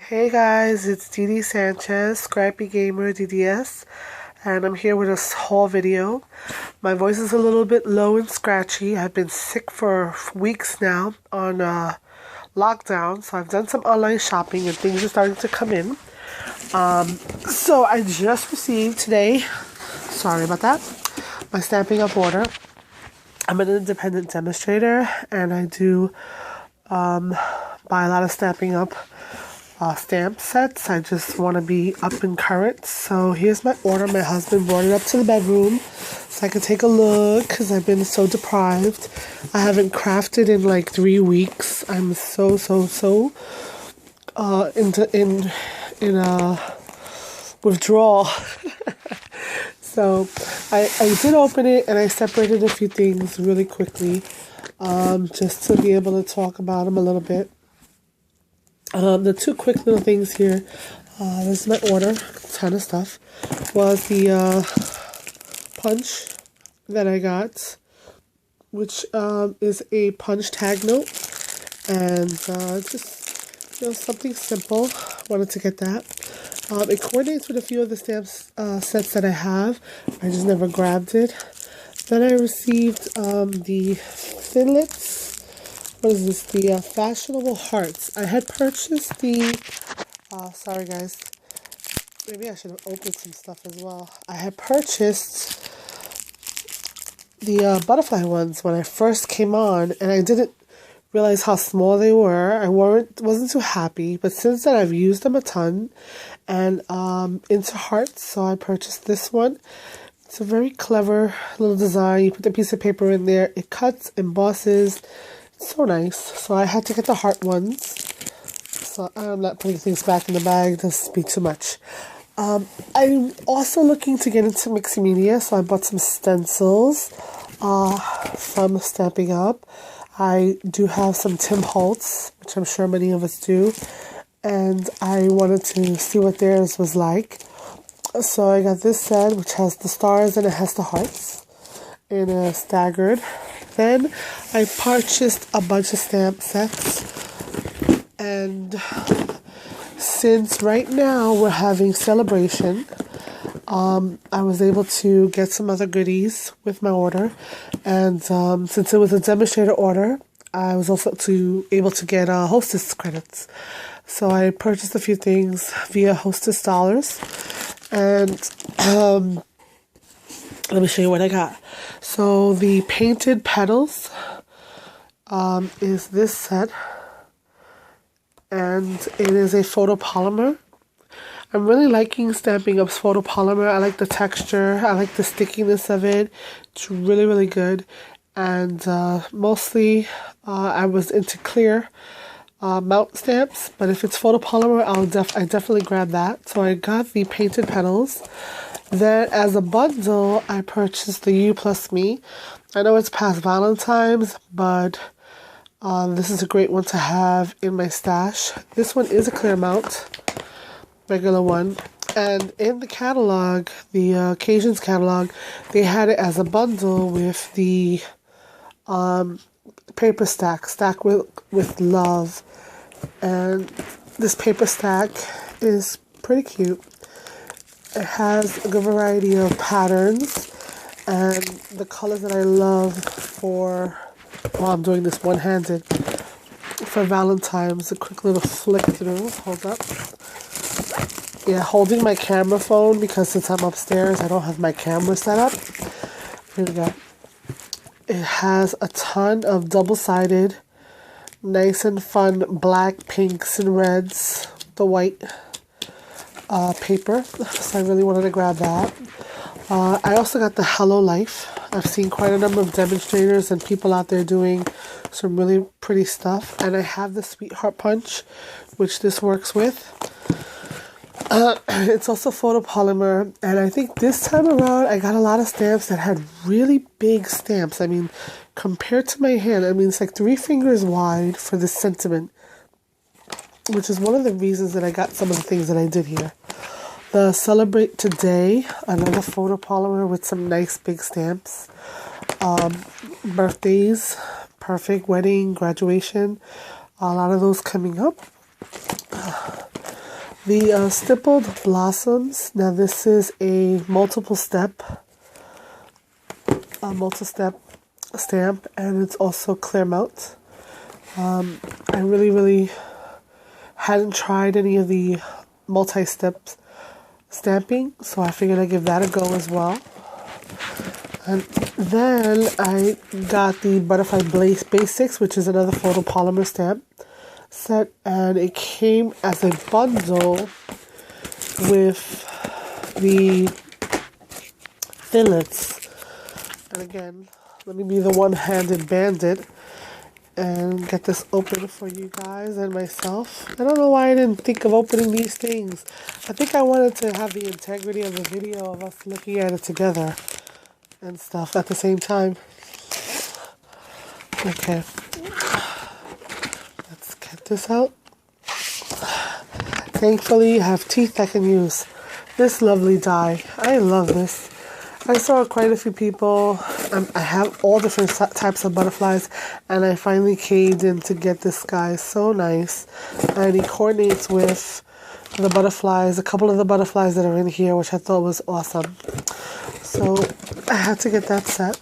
Hey guys, it's Dee Sanchez, Scrappy Gamer DDS, and I'm here with a haul video. My voice is a little bit low and scratchy. I've been sick for weeks now on lockdown, so I've done some online shopping and things are starting to come in. So I just received today, sorry about that, my Stampin' Up order. I'm an independent demonstrator and I do buy a lot of Stampin' Up stamp sets. I just want to be up and current. So here's my order. My husband brought it up to the bedroom so I could take a look because I've been so deprived. I haven't crafted in like 3 weeks. I'm so in a withdrawal. So I did open it and I separated a few things really quickly just to be able to talk about them a little bit. The two quick little things here, this is my order, a ton of stuff, was the punch that I got, which is a punch tag note, and just, something simple. Wanted to get that. It coordinates with a few of the stamps sets that I have. I just never grabbed it. Then I received the Thinlits. What is this? The Fashionable Hearts. I had purchased the, sorry guys, maybe I should have opened some stuff as well. I had purchased the butterfly ones when I first came on, and I didn't realize how small they were. I wasn't too happy, but since then I've used them a ton, and into hearts, so I purchased this one. It's a very clever little design. You put the piece of paper in there, it cuts, embosses. So nice. So I had to get the heart ones. So I'm not putting things back in the bag. This would be too much. I'm also looking to get into mixed media. So I bought some stencils from Stampin' Up. I do have some Tim Holtz, which I'm sure many of us do. And I wanted to see what theirs was like. So I got this set, which has the stars and it has the hearts in a staggered. Then I purchased a bunch of stamp sets, and since right now we're having celebration, I was able to get some other goodies with my order, and since it was a demonstrator order, I was also able to get hostess credits. So I purchased a few things via hostess dollars, and let me show you what I got. So the painted petals is this set, and it is a photopolymer. I'm really liking Stampin' Up's photopolymer. I like the texture. I like the stickiness of it. It's really good. And mostly I was into clear mount stamps, but if it's photopolymer, I definitely grab that. So I got the painted petals. Then, as a bundle, I purchased the You Plus Me. I know it's past Valentine's, but this is a great one to have in my stash. This one is a clear mount, regular one. And in the catalog, the Occasions catalog, they had it as a bundle with the paper stack with love. And this paper stack is pretty cute. It has a good variety of patterns, and the colors that I love for, while I'm doing this one-handed, for Valentine's, a quick little flick through. Hold up. Yeah, holding my camera phone, because since I'm upstairs, I don't have my camera set up. Here we go. It has a ton of double-sided, nice and fun black, pinks, and reds, the white paper, so I really wanted to grab that. I also got the Hello Life. I've seen quite a number of demonstrators and people out there doing some really pretty stuff, and I have the Sweetheart Punch, which this works with. It's also photopolymer, and I think this time around I got a lot of stamps that had really big stamps. I mean, compared to my hand, I mean, it's like 3 fingers wide for this sentiment, which is one of the reasons that I got some of the things that I did here. The Celebrate Today, another photopolymer with some nice big stamps. Birthdays, perfect, wedding, graduation, a lot of those coming up. The stippled blossoms. Now this is a multi-step stamp, and it's also clear melt. I really hadn't tried any of the multi-step stamping, so I figured I'd give that a go as well. And then I got the Butterfly Blaze Basics, which is another photopolymer stamp set, and it came as a bundle with the fillets. And again, let me be the one-handed bandit and get this open for you guys and myself. I don't know why I didn't think of opening these things. I think I wanted to have the integrity of the video of us looking at it together and stuff at the same time. Okay, let's get this out. Thankfully, I have teeth I can use. This lovely die. I love this. I saw quite a few people. I have all different types of butterflies, and I finally caved in to get this guy. So nice. And he coordinates with the butterflies, a couple of the butterflies that are in here, which I thought was awesome. So I had to get that set,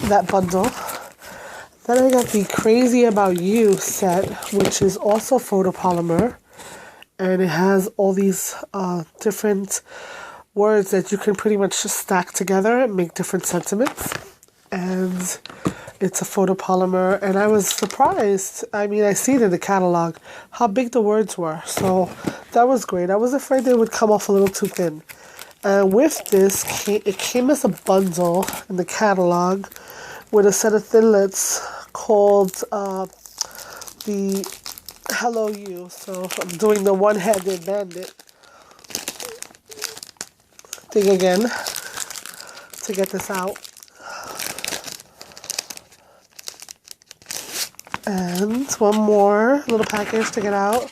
that bundle. Then I got the Crazy About You set, which is also photopolymer. And it has all these different words that you can pretty much just stack together and make different sentiments. And it's a photopolymer, and I was surprised. I mean, I see it in the catalog how big the words were, so that was great. I was afraid they would come off a little too thin. And with this, it came as a bundle in the catalog with a set of thinlits called the Hello You. So I'm doing the one-handed bandit thing again to get this out. And one more little package to get out.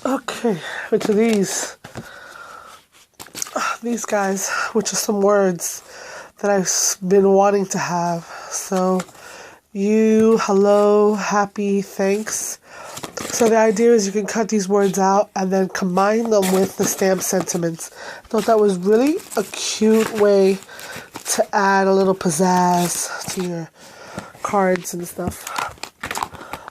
Okay, which are these? These guys, which are some words that I've been wanting to have. So, you, hello, happy, thanks. So the idea is you can cut these words out and then combine them with the stamp sentiments. I thought that was really a cute way to add a little pizzazz to your cards and stuff.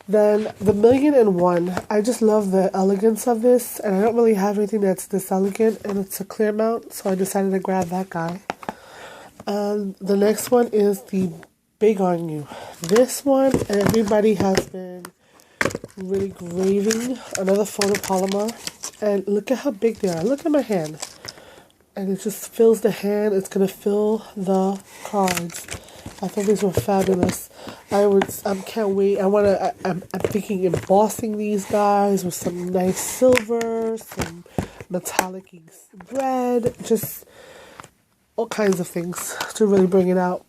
Then the 1,000,001. I just love the elegance of this, and I don't really have anything that's this elegant, and it's a clear mount, so I decided to grab that guy. And the next one is the Big on You. This one, everybody has been really graving, another photopolymer, and look at how big they are. Look at my hand, and it just fills the hand. It's gonna fill the cards. I thought these were fabulous. I can't wait. I'm thinking embossing these guys with some nice silver, some metallic red, just all kinds of things to really bring it out.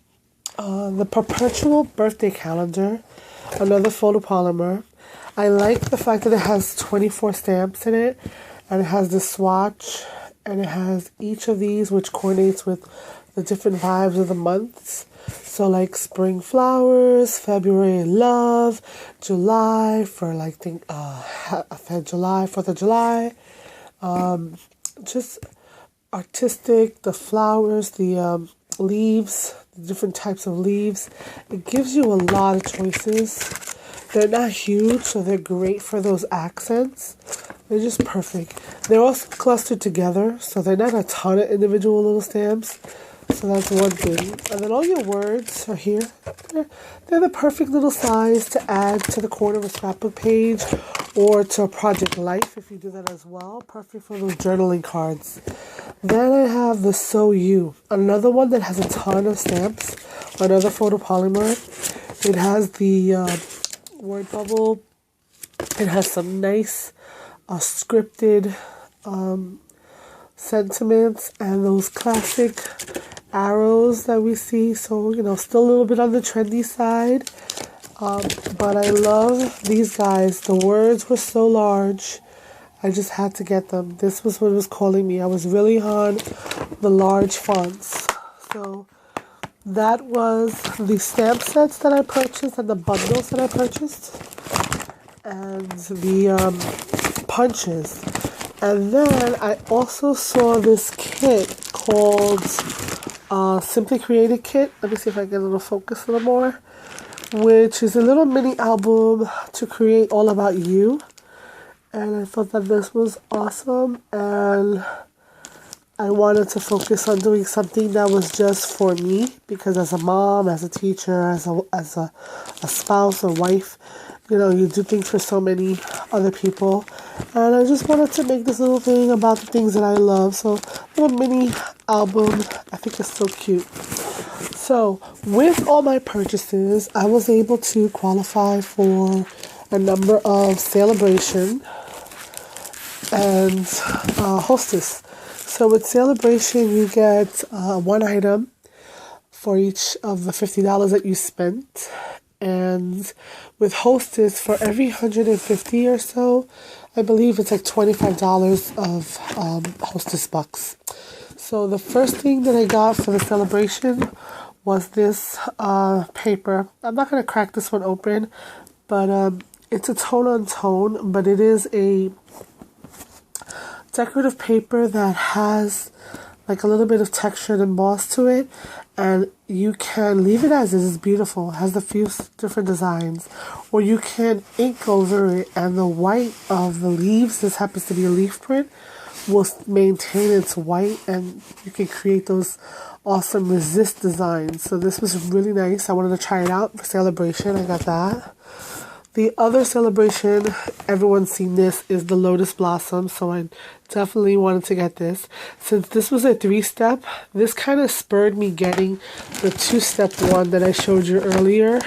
The Perpetual Birthday Calendar, another photopolymer. I like the fact that it has 24 stamps in it, and it has the swatch, and it has each of these which coordinates with the different vibes of the months. So like spring flowers, February love, July for like July, 4th of July, just artistic, the flowers, the leaves, the different types of leaves. It gives you a lot of choices. They're not huge, so they're great for those accents. They're just perfect. They're also clustered together, so they're not a ton of individual little stamps. So that's one thing. And then all your words are here. They're the perfect little size to add to the corner of a scrapbook page or to a project life if you do that as well. Perfect for those journaling cards. Then I have the So You, another one that has a ton of stamps, another photopolymer. It has the word bubble. It has some nice scripted sentiments and those classic arrows that we see. So, still a little bit on the trendy side. But I love these guys. The words were so large. I just had to get them. This was what was calling me. I was really on the large fonts. So that was the stamp sets that I purchased and the bundles that I purchased and the punches. And then I also saw this kit called Simply Created Kit. Let me see if I get a little focus a little more. Which is a little mini album to create all about you. And I thought that this was awesome. And I wanted to focus on doing something that was just for me. Because as a mom, as a teacher, as a spouse or wife, you know, you do things for so many other people. And I just wanted to make this little thing about the things that I love. So, little mini album. I think it's so cute. So, with all my purchases, I was able to qualify for a number of Celebration and Hostess. So, with Celebration, you get one item for each of the $50 that you spent. And with Hostess, for every 150 or so, I believe it's like $25 of Hostess bucks. So the first thing that I got for the Celebration was this paper. I'm not going to crack this one open, but it's a tone-on-tone, but it is a decorative paper that has like a little bit of texture and emboss to it, and you can leave it as is. It's beautiful. It has a few different designs, or you can ink over it, and the white of the leaves, this happens to be a leaf print, will maintain its white, and you can create those awesome resist designs. So this was really nice. I wanted to try it out for Celebration. I got that. The other Celebration, everyone's seen this, is the Lotus Blossom. So I definitely wanted to get this. Since this was a 3-step, this kind of spurred me getting the 2-step one that I showed you earlier,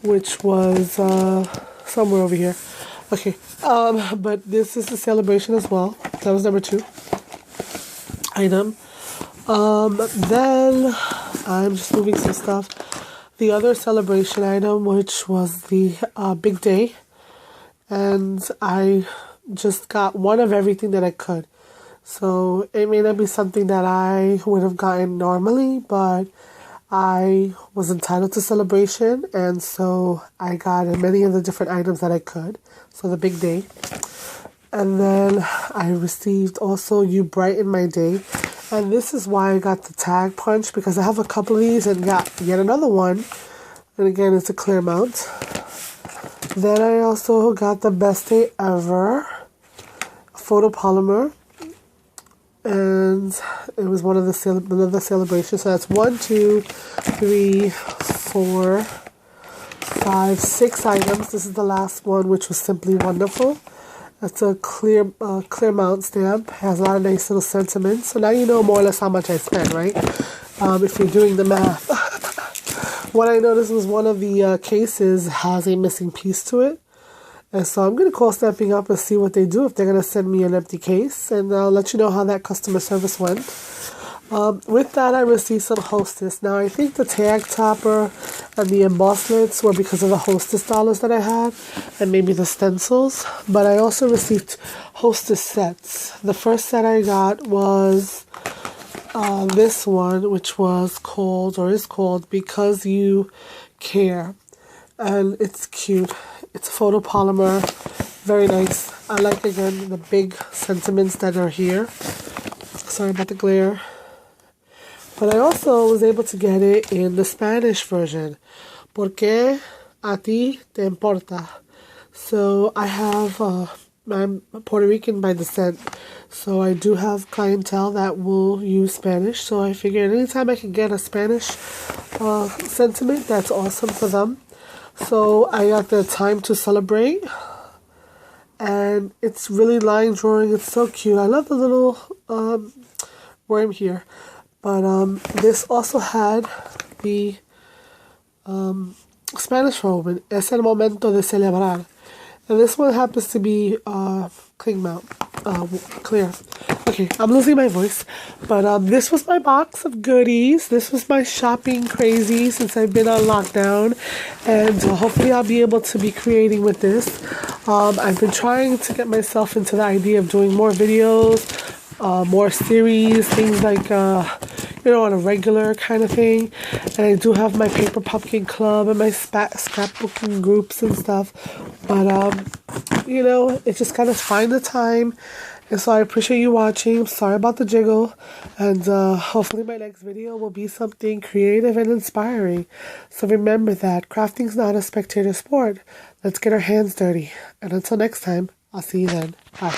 which was somewhere over here. Okay, but this is the Celebration as well. That was number 2 item. Then I'm just moving some stuff. The other Celebration item, which was the Big Day, and I just got one of everything that I could. So it may not be something that I would have gotten normally, but I was entitled to Celebration, and so I got many of the different items that I could. So the Big Day. And then I received also You Brighten My Day. And this is why I got the tag punch, because I have a couple of these and got yet another one. And again, it's a clear mount. Then I also got the Best Day Ever photopolymer. And it was one of the celebrations. So that's 1, 2, 3, 4, 5, 6 items. This is the last one, which was Simply Wonderful. It's a clear mount stamp. It has a lot of nice little sentiments. So now you know more or less how much I spent, right? If you're doing the math. What I noticed was one of the cases has a missing piece to it. And so I'm going to call Stamping up and see what they do, if they're going to send me an empty case. And I'll let you know how that customer service went. With that, I received some Hostess. Now, I think the tag topper and the embosslets were because of the Hostess dollars that I had, and maybe the stencils. But I also received Hostess sets. The first set I got was this one, which was called, or is called, Because You Care. And it's cute. It's photopolymer. Very nice. I like, again, the big sentiments that are here. Sorry about the glare. But I also was able to get it in the Spanish version. Porque a ti te importa. So I have, I'm Puerto Rican by descent. So I do have clientele that will use Spanish. So I figured anytime I can get a Spanish sentiment, that's awesome for them. So I got the Time to Celebrate. And it's really line drawing. It's so cute. I love the little worm here. But this also had the Spanish version, Es el momento de celebrar. And this one happens to be cling mount, clear. Okay, I'm losing my voice. But this was my box of goodies. This was my shopping crazy since I've been on lockdown. And hopefully I'll be able to be creating with this. I've been trying to get myself into the idea of doing more videos, more series, things like you know, on a regular kind of thing. And I do have my paper pumpkin club and my scrapbooking groups and stuff. But, you know, it's just gotta find the time. And so I appreciate you watching. I'm sorry about the jiggle. And hopefully my next video will be something creative and inspiring. So remember that crafting's not a spectator sport. Let's get our hands dirty. And until next time, I'll see you then. Bye.